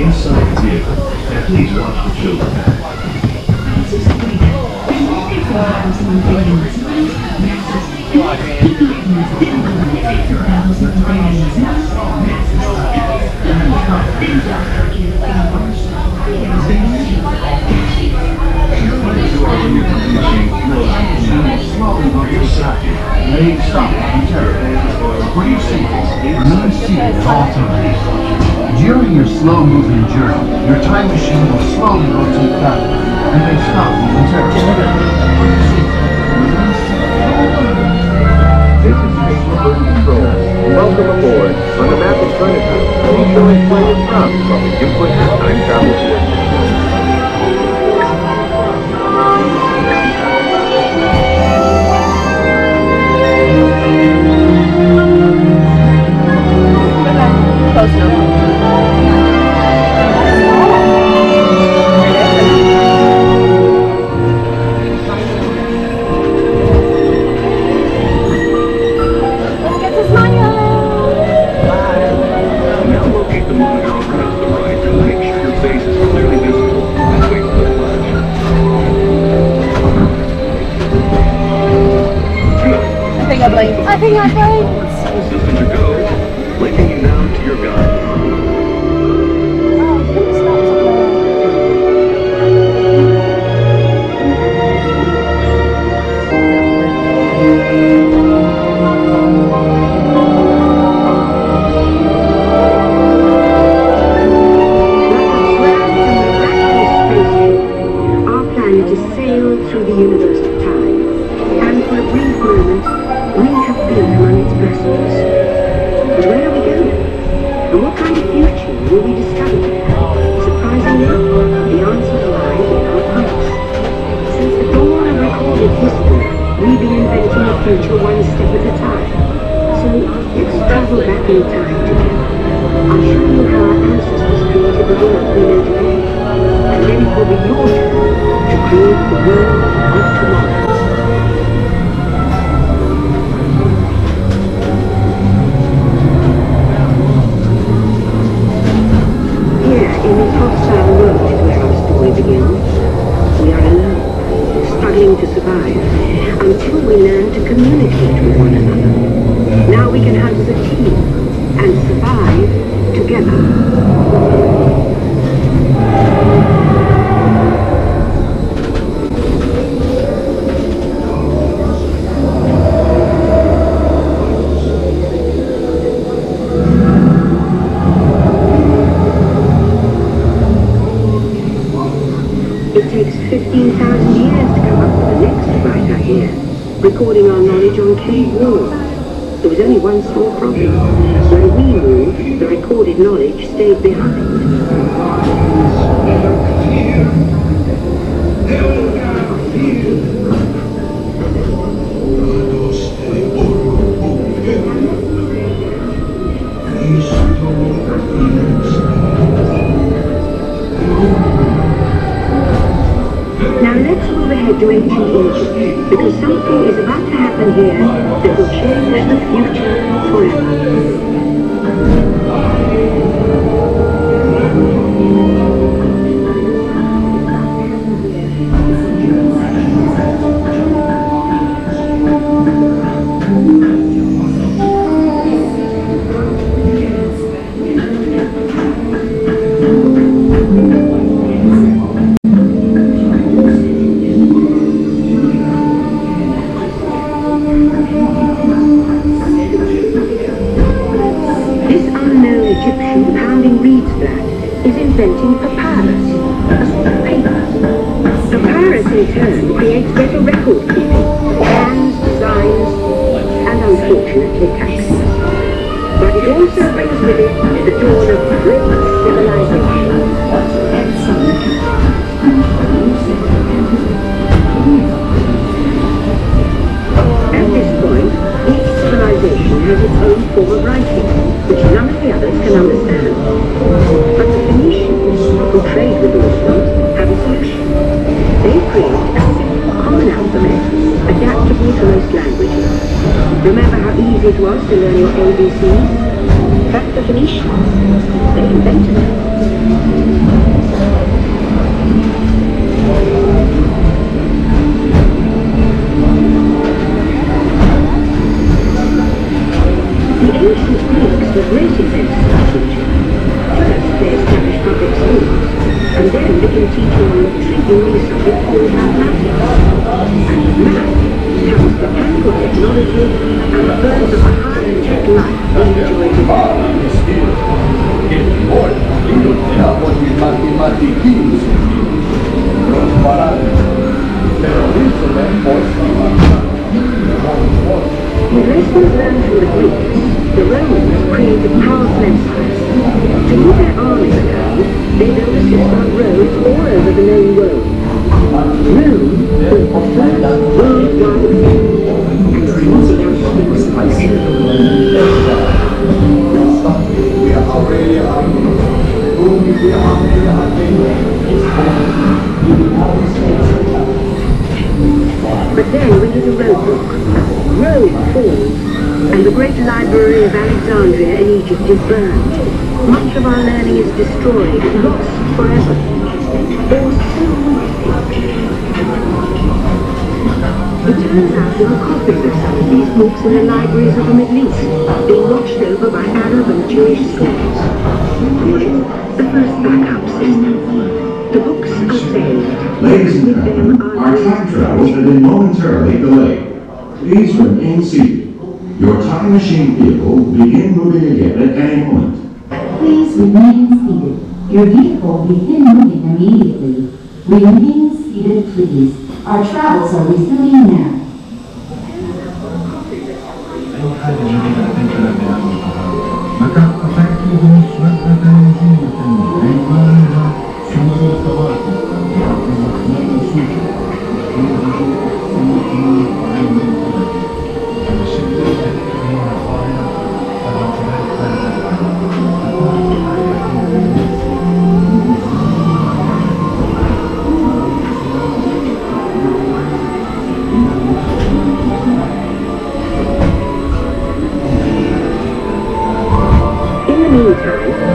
inside the vehicle, and please watch the children. May stop momentarily. Breathe safely. Remain seated at all times. During your slow-moving journey, your time machine will slowly rotate backward and may stop momentarily. Breathe safely. Remain seated at all times. This is Spaceship Control. Welcome aboard. On the map in front of you, please show us where you're from while we input your time travel coordinates. Close enough. Now locate the monitor across the right and make sure your face is clearly visible. And wait for the flash. Good. I think I blinked. I think I blinked. All systems are go. Linking you now to your guide. Future one step at a time. So let's travel back in time together. I'll show you how our ancestors created the world we know today. And then it will be your turn to create the world of tomorrow. Here, in this hostile world is where our story begins. We are alone, struggling to survive, until we learn to communicate with one another. Now we can hunt as a team and survive together. It takes 15,000 years to come up with the next flight, I hear. Recording our knowledge on cave walls. There was only one small problem. When we moved, the recorded knowledge stayed behind. Now let's move ahead to ancient Egypt, because something is about to happen here that will change the future forever. Inventing papyrus, a sort of paper. Papyrus in turn creates better record keeping, plans, designs, and unfortunately taxes. But it also brings with it the dawn of great civilization. At this point, each civilization has its own form of writing, which none of the others can understand. But the Phoenicians, who trade with the Muslims, have a solution. They create a simple common alphabet, adaptable to most languages. Remember how easy it was to learn your ABCs? That's the Phoenicians. They invented it. But then we hit a roadblock. Rome falls, and the great library of Alexandria in Egypt is burned. Much of our learning is destroyed, lost forever. Or so we think. It turns out there are copies of some of these books in the libraries of the Middle East, being watched over by Arab and Jewish schools. Yes, the first backup system. The books are saved. Ladies and gentlemen, our time travel has been momentarily delayed. Please remain seated. Your time machine vehicle will begin moving again at any moment. Please remain seated. Your vehicle will begin moving immediately. Remain seated, please. Our travels are resuming now.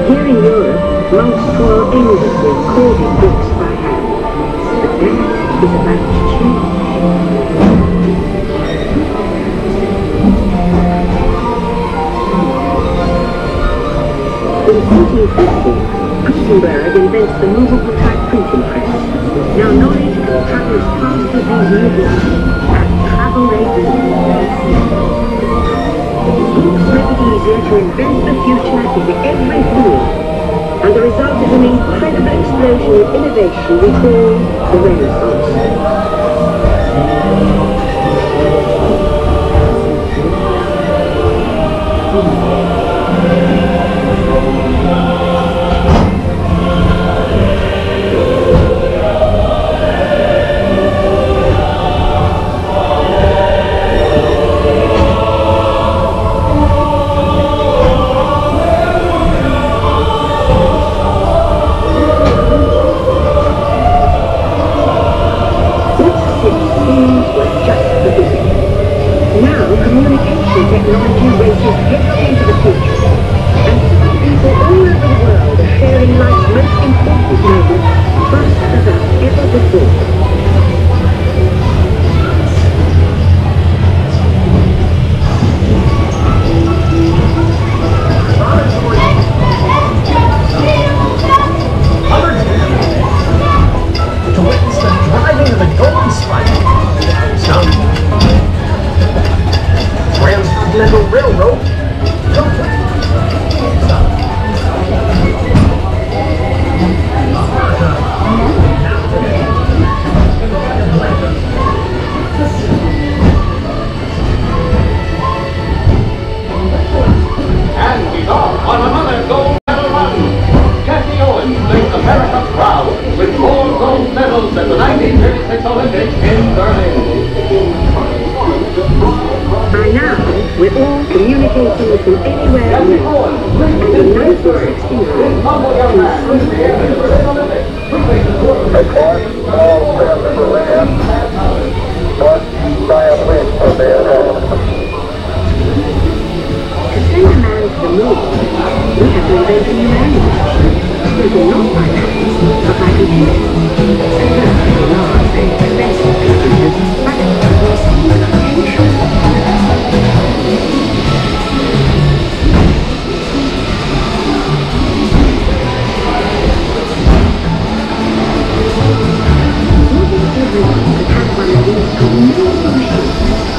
Here in Europe, monks toil endlessly coding books by hand. But that is about to change. In 1450, Gutenberg invents the movable type printing press. Now knowledge can travel as fast as these new books, and travel they do. Books make it easier to invent the future in every field, and the result is an incredible explosion of innovation we call the Renaissance. Technology races heavily into the future, and some people all over the world are sharing life's most important moments faster than ever before. To witness the driving of the Golden Spike. Transcontinental Railroad. And he's off on another gold medal run. Jesse Owens makes America proud with 4 gold medals at the 1936 Olympics in Berlin. By now, we're all communicating from anywhere in the world. And in 1969, Of course, all steps for land, but giant leap for mankind. to send a man to the moon, we have to invent a new language. There's a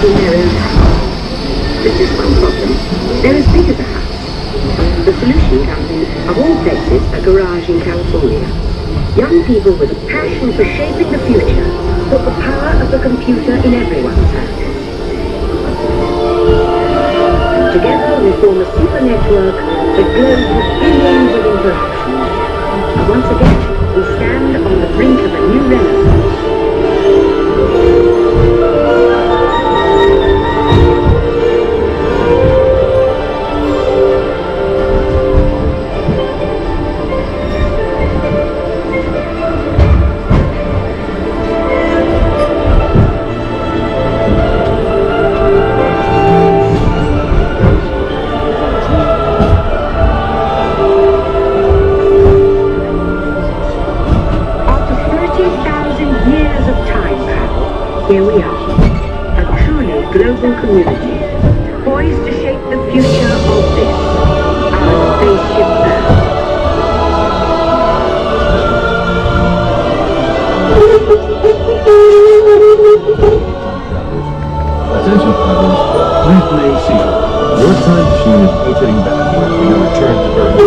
in their own house. There's just one problem. They're as big as a house. The solution comes in, of all places, a garage in California. Young people with a passion for shaping the future put the power of the computer in everyone's hands. Together we form a super network that glows with billions of interactions. And once again, we stand on the brink of a new renaissance. Here we are, a truly global community, poised to shape the future of this, our spaceship Earth. Attention, travelers, please remain seated. Your time machine is rotating backward when you return to Earth.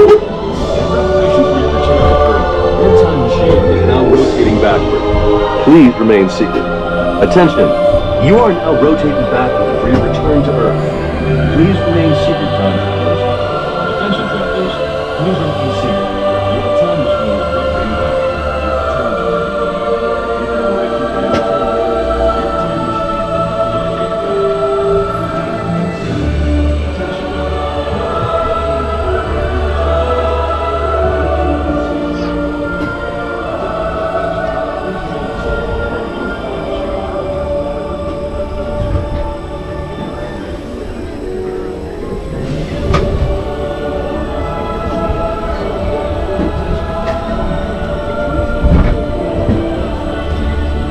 In preparation for your return to Earth, your time machine is now rotating backward. Please remain seated. Attention! You are now rotating backward for your return to Earth. Please remain seated, time travelers. Attention, travelers. Please remain seated. Your time machine is rotating backward for your return to Earth. If you are ready for your return to Earth, your time machine is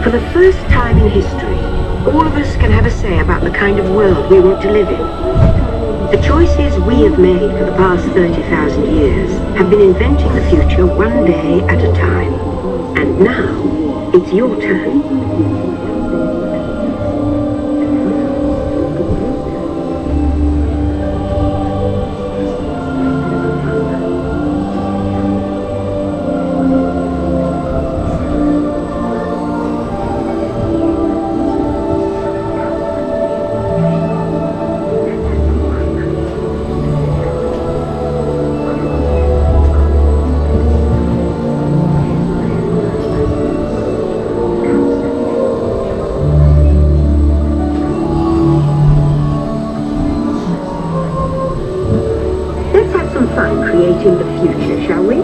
For the first time in history, all of us can have a say about the kind of world we want to live in. The choices we have made for the past 30,000 years have been inventing the future one day at a time. And now, it's your turn. Creating the future, shall we?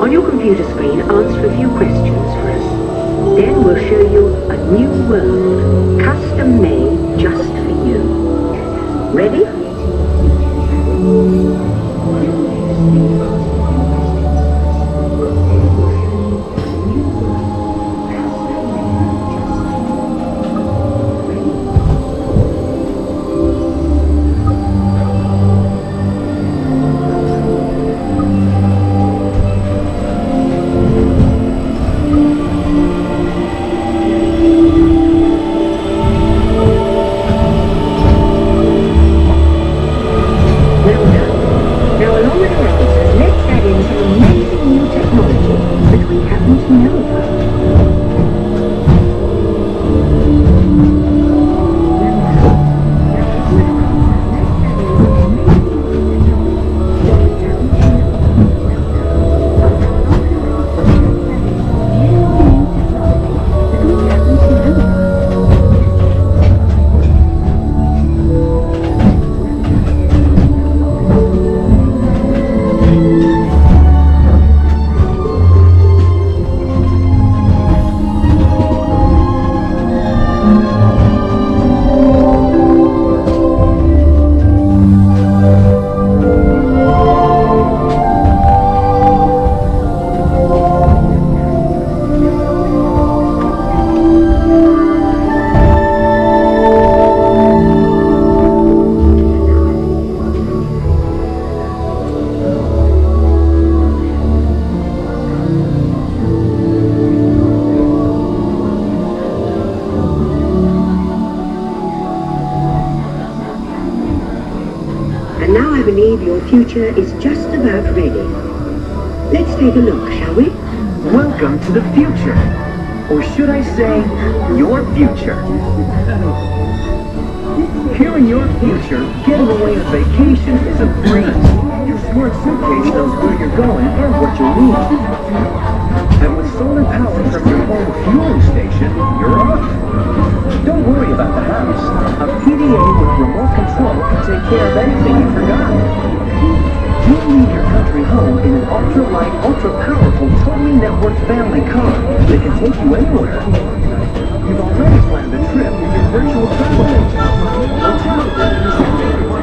On your computer screen, answer a few questions for us. Then we'll show you a new world, custom made just for you. Ready? Well done. your future is just about ready. Let's take a look, shall we? Welcome to the future. Or should I say, your future. Here in your future, getting away on vacation is a breeze. Your smart suitcase knows where you're going and what you'll need. And with solar power from your home fueling station, you're off. Don't worry about the house. A PDA with remote control can take care of anything you forgot. You'll leave your country home in an ultra-light, ultra-powerful, totally networked family car that can take you anywhere. You've already planned the trip with your virtual travel agent. Hotels,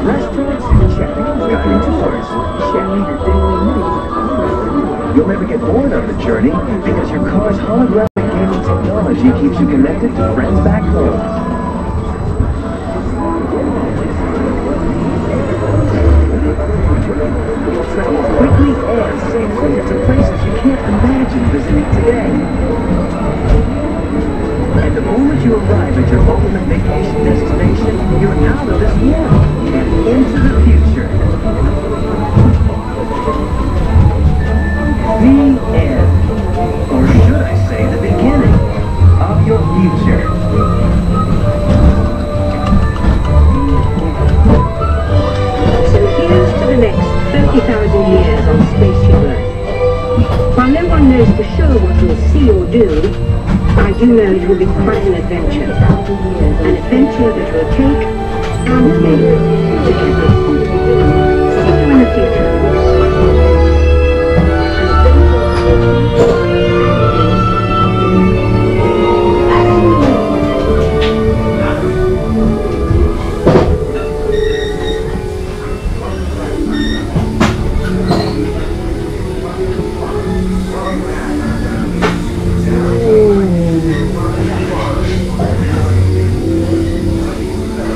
restaurants, check. Guided tours, check. Your daily needs. You'll never get bored on the journey because your car's holographic gaming technology keeps you connected to friends back home. You'll travel quickly and safely to places you can't imagine visiting today. And the moment you arrive at your ultimate vacation destination, you're out of this world and into the future. The end. Or should I say the beginning of your future. So here's to the next 30,000 years on Spaceship Earth. While no one knows for sure what we'll see or do, I do know it will be quite an adventure. An adventure that we'll take and make together. See you in the future.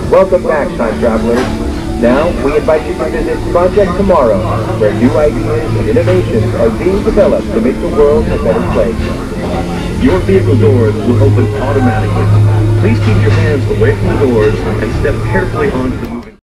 Welcome back, time travelers. Now, we invite you to visit Project Tomorrow, where new ideas and innovations are being developed to make the world a better place. Your vehicle doors will open automatically. Please keep your hands away from the doors and step carefully onto the